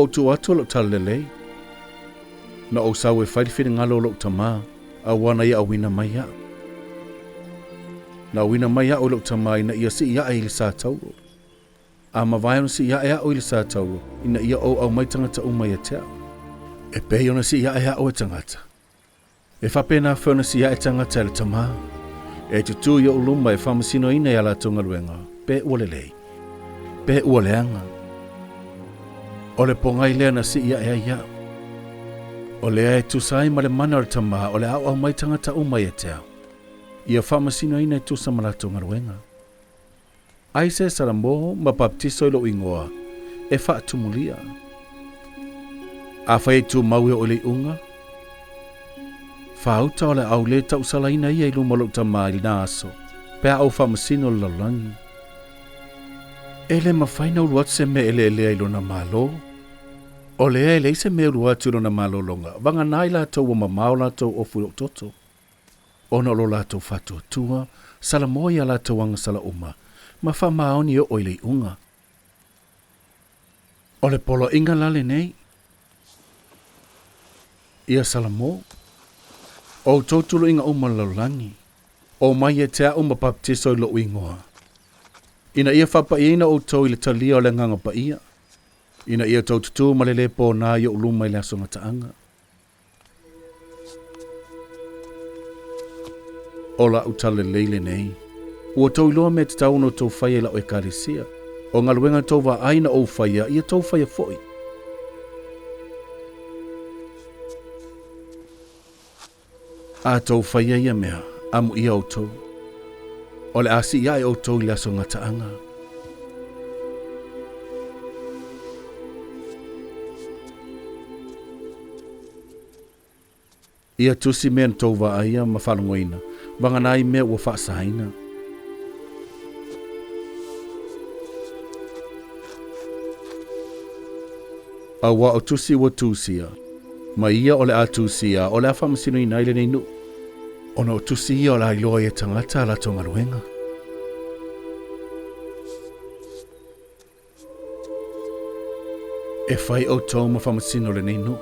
outou atu lo talalelei. Na o sau e whairi finagalo lo Tamā, a wana ia awina mai a. Na awina mai a o lo Tamā ina ia si ia e ili sa tauro. A mawaiano si ia e a o ili sa tauro, ina ia o au mai tangata umai a teo. E pei ona si ia e a o e tangata. E whapena whiona si ia e tangata e le Tamā. E tutu ia uluma e whamasino ina ia latou galuega, pe ualelei, pe ualeanga. O le pongai lea na si ia e a ia. O lea e tusai ma le mana o le Tamā, o le au mai tangata umai e teo. Ia whamasino ina e tusa ma latou galuega. Ai se salamo ma papatiso lo ingoa, e faatumulia. Afai tu maua o le iuga. Fauta o le au le tau salaina ia i luma lo Tamā i na aso, pea au whamasino le lalangi. E le mawhaina ulu atu se me ele i lona malo. O lea ele se me ulu atu lona malo longa, vanga nai latou o mamao latou o fui o toto. Ono lo latou faatuatua, salamo ia latou agasala uma, ma whamaoni o le iuga. O le polo inga lale nei. Ia salamo. O totulu inga uma laulangi. O mai e tea uma papatiso lo ingoa. Ina ia whapa ina outou i le talia o le nganga pa ia. Ina ia taututu ma le lepo na ia uluma i le asonga taanga. O la talalelei le nei. Ua tau iloa me te tau no tau whaia la o e karisia. O galuega tau wa aina o whaia ia tau whaia foi. A tau whaia ia mea, amu ia outou. O le asi ia e outou i le asonga taanga. Ia tusi mea na tau wa aia ma whanongoina, wanganai mea ua whaasaina. A wa o tusi wa tusia, ma ia o le a tusia o le a whamasino i naile nei nu. Ona o tusi ia o la iloa e tangata la tonga ruenga. E whai o tau ma whamasino le nei nu.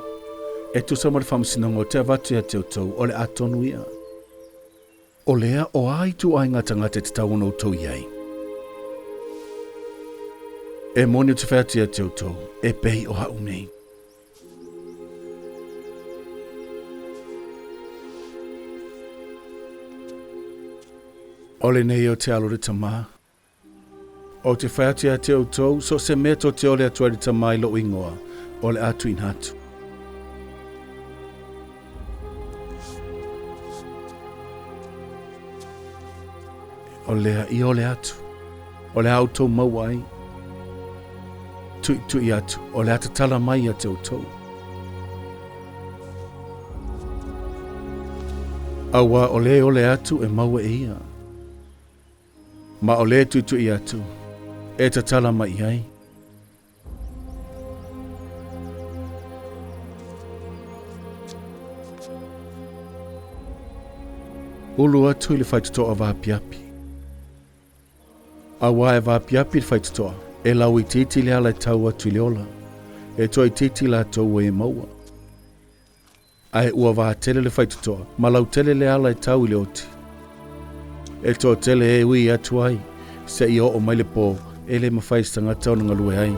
E tusa ma le whamasino ngō te avatu ia te o tau o le a tonu ia. O lea o ai tu ai ngā tangata te tau no tau iai. E moni o te whātu ia te o tau, e pei o hau nei. Ole nei o te alo re Tamā. O te whātu ia te o tau, so se mea to te ole atua re Tamā i lo ingoa, o le atu in hatu. O lea I ole atu, o le outou maua ai. Tui atu, o le atatala mai a te outou. Awa o le atu e maua e ia. Ma o le tui atu, e tatala mai ai. Ulu atu I le whaitutoa vāpiapi. Awa e vāpiapi le whaitutoa. E lau itiiti le ala tau atu I le ola. E toa itiiti latou e maua. Ai ua vā tele le whaitutoa. Ma lau tele le ala tau I le oti. E toa tele e ui atu ai. Se I o mai le pō. E le mawhai stangata o nga lue ai.